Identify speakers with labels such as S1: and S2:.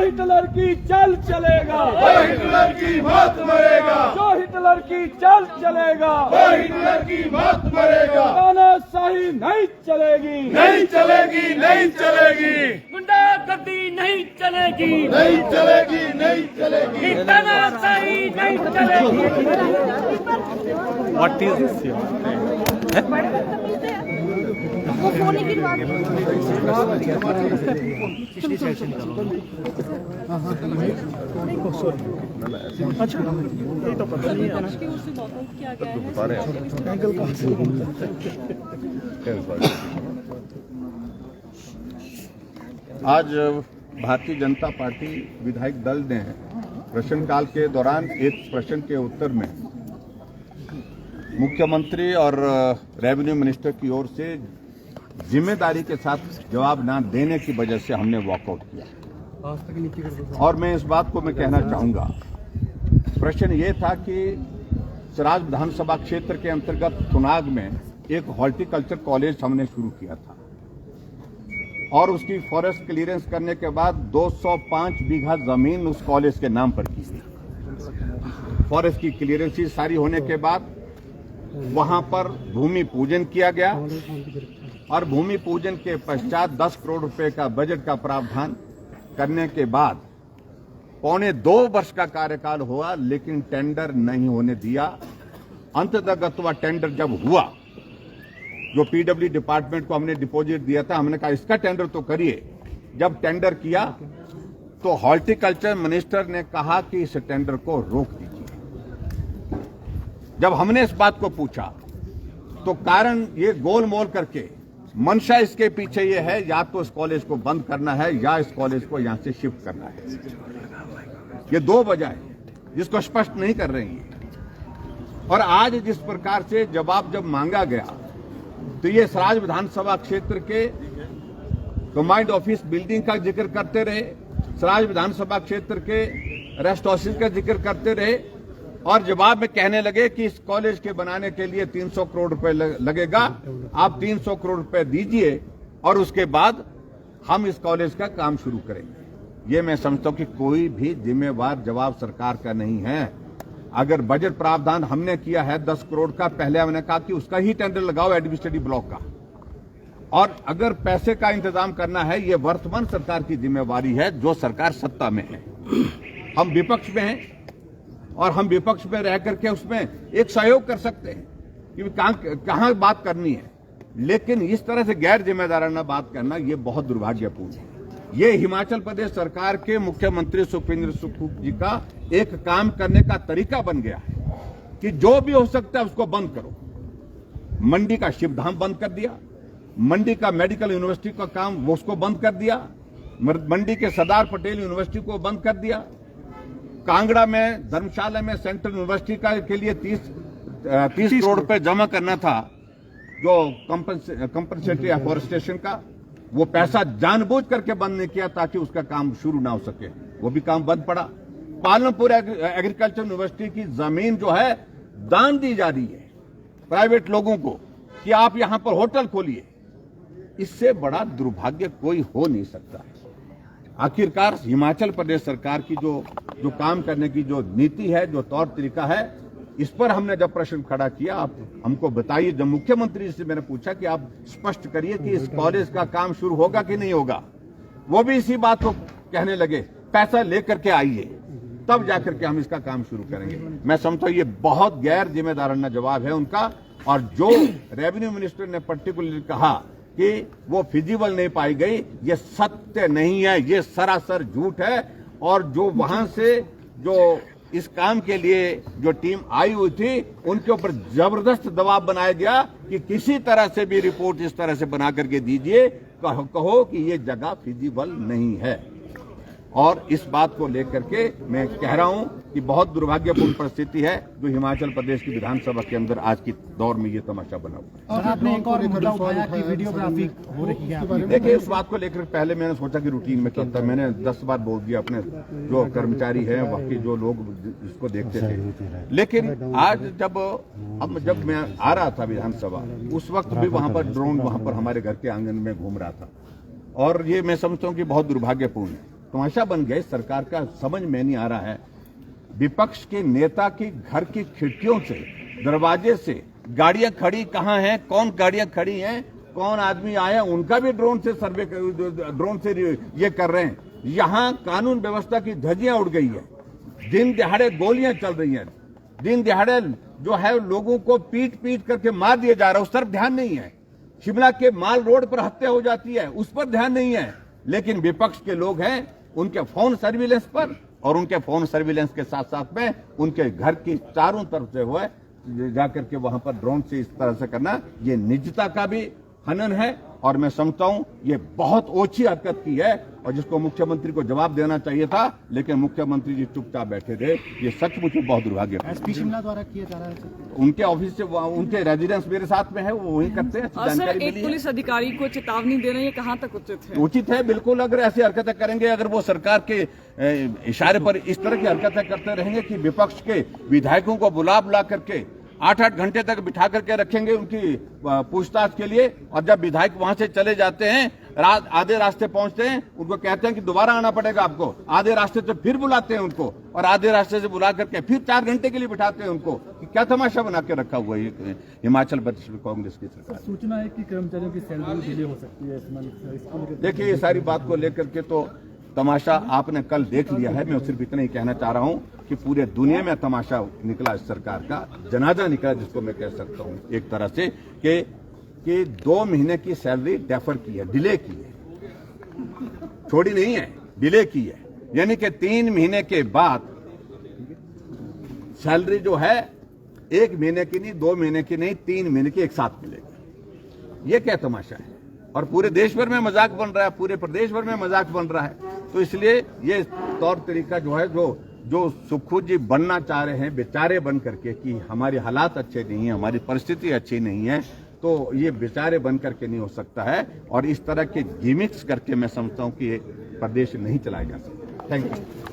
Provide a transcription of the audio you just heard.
S1: Hitler की चाल चलेगा
S2: वो हिटलर की मौत मरेगा,
S1: जो हिटलर की चाल चलेगा
S2: वो हिटलर की मौत मरेगा।
S1: तानाशाही नहीं चलेगी,
S2: नहीं चलेगी, नहीं चलेगी,
S3: गुंडागर्दी नहीं चलेगी,
S2: नहीं चलेगी, नहीं चलेगी।
S3: तानाशाही नहीं चलेगी।
S4: What is this here?
S5: वो फोन ही गिरवा दो। किया गया है।
S6: आज भारतीय जनता पार्टी विधायक दल ने प्रश्नकाल के दौरान एक प्रश्न के उत्तर में मुख्यमंत्री और रेवेन्यू मिनिस्टर की ओर से जिम्मेदारी के साथ जवाब न देने की वजह से हमने वॉकआउट किया। और मैं इस बात को मैं कहना चाहूंगा, प्रश्न ये था कि सराज विधानसभा क्षेत्र के अंतर्गत थुनाग में एक हॉर्टिकल्चर कॉलेज हमने शुरू किया था और उसकी फॉरेस्ट क्लियरेंस करने के बाद 205 बीघा जमीन उस कॉलेज के नाम पर की थी। फॉरेस्ट की क्लियरेंस सारी होने के बाद वहां पर भूमि पूजन किया गया और भूमि पूजन के पश्चात 10 करोड़ रुपए का बजट का प्रावधान करने के बाद 1.25 वर्ष का कार्यकाल हुआ, लेकिन टेंडर नहीं होने दिया। अंततः टेंडर जब हुआ, जो पीडब्ल्यू डिपार्टमेंट को हमने डिपॉजिट दिया था, हमने कहा इसका टेंडर तो करिए। जब टेंडर किया तो हॉर्टिकल्चर मिनिस्टर ने कहा कि इस टेंडर को रोक दीजिए। जब हमने इस बात को पूछा तो कारण ये गोलमोल करके मंशा इसके पीछे ये है, या तो इस कॉलेज को बंद करना है या इस कॉलेज को यहां से शिफ्ट करना है। ये दो वजह है जिसको स्पष्ट नहीं कर रही है। और आज जिस प्रकार से जवाब जब मांगा गया तो ये सराज विधानसभा क्षेत्र के कमांड ऑफिस बिल्डिंग का जिक्र करते रहे, सराज विधानसभा क्षेत्र के रेस्ट हाउसेज का जिक्र करते रहे और जवाब में कहने लगे कि इस कॉलेज के बनाने के लिए 300 करोड़ रुपए लगेगा, आप 300 करोड़ रुपए दीजिए और उसके बाद हम इस कॉलेज का काम शुरू करेंगे। ये मैं समझता हूं कि कोई भी जिम्मेवार जवाब सरकार का नहीं है। अगर बजट प्रावधान हमने किया है 10 करोड़ का, पहले हमने कहा कि उसका ही टेंडर लगाओ एडमिनिस्ट्रेटिव ब्लॉक का। और अगर पैसे का इंतजाम करना है, ये वर्तमान सरकार की जिम्मेवारी है, जो सरकार सत्ता में है। हम विपक्ष में हैं और हम विपक्ष में रह करके उसमें एक सहयोग कर सकते हैं कि कहां बात करनी है, लेकिन इस तरह से गैर जिम्मेदाराना बात करना ये बहुत दुर्भाग्यपूर्ण है। ये हिमाचल प्रदेश सरकार के मुख्यमंत्री सुखविंदर सुख जी का एक काम करने का तरीका बन गया है कि जो भी हो सकता है उसको बंद करो। मंडी का शिवधाम बंद कर दिया, मंडी का मेडिकल यूनिवर्सिटी का काम वो उसको बंद कर दिया, मंडी के सरदार पटेल यूनिवर्सिटी को बंद कर दिया, कांगड़ा में धर्मशाला में सेंट्रल यूनिवर्सिटी का के लिए 30 करोड़ रुपए जमा करना था, जो कंपनसेटरी एफॉरेस्टेशन का, वो पैसा जानबूझ करके बंद नहीं किया ताकि उसका काम शुरू ना हो सके, वो भी काम बंद पड़ा। पालनपुर एग्रीकल्चर यूनिवर्सिटी की जमीन जो है दान दी जा रही है प्राइवेट लोगों को कि आप यहां पर होटल खोलिए। इससे बड़ा दुर्भाग्य कोई हो नहीं सकता। आखिरकार हिमाचल प्रदेश सरकार की जो काम करने की जो नीति है, जो तौर तरीका है, इस पर हमने जब प्रश्न खड़ा किया, आप हमको बताइए। जब मुख्यमंत्री से मैंने पूछा कि आप स्पष्ट करिए कि इस कॉलेज का काम शुरू होगा कि नहीं होगा, वो भी इसी बात को कहने लगे, पैसा लेकर के आइए तब जाकर के हम इसका काम शुरू करेंगे। मैं समझता हूं ये बहुत गैर जिम्मेदाराना जवाब है उनका। और जो रेवेन्यू मिनिस्टर ने पर्टिकुलरली कहा कि वो फिजिबल नहीं पाई गई, ये सत्य नहीं है, ये सरासर झूठ है। और जो वहां से जो इस काम के लिए जो टीम आई हुई थी, उनके ऊपर जबरदस्त दबाव बनाया गया कि किसी तरह से भी रिपोर्ट इस तरह से बना करके दीजिए, कहो कि ये जगह फिजिबल नहीं है। और इस बात को लेकर के मैं कह रहा हूं कि बहुत दुर्भाग्यपूर्ण परिस्थिति है जो हिमाचल प्रदेश की विधानसभा के अंदर आज की दौर में ये तमाशा बना हुआ है।
S7: आपने एक और मुद्दा उठाया कि वीडियोग्राफी हो रही है।
S6: देखिए, इस बात को लेकर पहले मैंने सोचा कि रूटीन में क्या था, मैंने 10 बार बोल दिया अपने जो कर्मचारी हैं, बाकी जो लोग इसको देखते थे। लेकिन आज जब मैं आ रहा था विधानसभा, उस वक्त भी वहां पर ड्रोन वहां पर हमारे घर के आंगन में घूम रहा था। और ये मैं समझता हूं कि बहुत दुर्भाग्यपूर्ण है। तमाशा बन गया इस सरकार का, समझ में नहीं आ रहा है। विपक्ष के नेता की घर की खिड़कियों से, दरवाजे से गाड़ियां खड़ी कहां हैं, कौन गाड़ियां खड़ी हैं, कौन आदमी आया, उनका भी ड्रोन से सर्वे, ड्रोन से ये कर रहे हैं। यहां कानून व्यवस्था की धज्जियां उड़ गई है, दिन दिहाड़े गोलियां चल रही हैं, दिन दिहाड़े जो है लोगों को पीट पीट करके मार दिया जा रहा है, उस तरफ ध्यान नहीं है। शिमला के माल रोड पर हत्या हो जाती है, उस पर ध्यान नहीं है। लेकिन विपक्ष के लोग हैं, उनके फोन सर्विलेंस पर, और उनके फोन सर्विलेंस के साथ साथ में उनके घर की चारों तरफ से हुआ जाकर के वहां पर ड्रोन से इस तरह से करना, ये निजता का भी हनन है। और मैं समझता हूं ये बहुत ओछी हरकत की है, और जिसको मुख्यमंत्री को जवाब देना चाहिए था, लेकिन मुख्यमंत्री जी चुपचाप बैठे थे। ये सचमुच बहुत दुर्भाग्य है।
S7: एसपी शिमला द्वारा किया जा रहा है।
S6: उनके ऑफिस से, उनके रेजिडेंस मेरे साथ में है, वो वही करते हैं।
S8: सर,
S6: जानकारी
S8: एक
S6: मिली है।
S8: पुलिस अधिकारी को चेतावनी देना ये कहां तक उचित है?
S6: उचित है, बिल्कुल। अगर ऐसी हरकतें करेंगे, अगर वो सरकार के इशारे पर इस तरह की हरकतें करते रहेंगे कि विपक्ष के विधायकों को बुला करके 8-8 घंटे तक बिठा करके रखेंगे उनकी पूछताछ के लिए, और जब विधायक वहां से चले जाते हैं, आधे रास्ते पहुंचते हैं, उनको कहते हैं कि दोबारा आना पड़ेगा आपको, आधे रास्ते से फिर बुलाते हैं उनको, और आधे रास्ते से बुला करके फिर 4 घंटे के लिए बिठाते हैं उनको। कि क्या तमाशा बना के रखा हुआ है हिमाचल प्रदेश में कांग्रेस की सरकार।
S1: सूचना है कि कर्मचारियों की सैलरी डिले हो सकती है।
S6: देखिए, ये सारी बात को लेकर के तो तमाशा आपने कल देख लिया है। मैं सिर्फ इतना ही कहना चाह रहा हूं कि पूरे दुनिया में तमाशा निकला इस सरकार का, जनाजा निकला, जिसको मैं कह सकता हूं एक तरह से कि 2 महीने की सैलरी डेफर की है, डिले की है, छोड़ी नहीं है, डिले की है। यानी कि 3 महीने के बाद सैलरी जो है 1 महीने की नहीं, 2 महीने की नहीं, 3 महीने की एक साथ मिलेगी। ये क्या तमाशा है? और पूरे देश भर में मजाक बन रहा है, पूरे प्रदेश भर में मजाक बन रहा है। तो इसलिए ये तौर तरीका जो है, जो सुखू जी बनना चाह रहे हैं बेचारे बन करके कि हमारे हालात अच्छे नहीं है, हमारी परिस्थिति अच्छी नहीं है, तो ये बेचारे बन करके नहीं हो सकता है। और इस तरह के गिमिक्स करके मैं समझता हूं कि ये प्रदेश नहीं चलाया जा सकता। Thank you.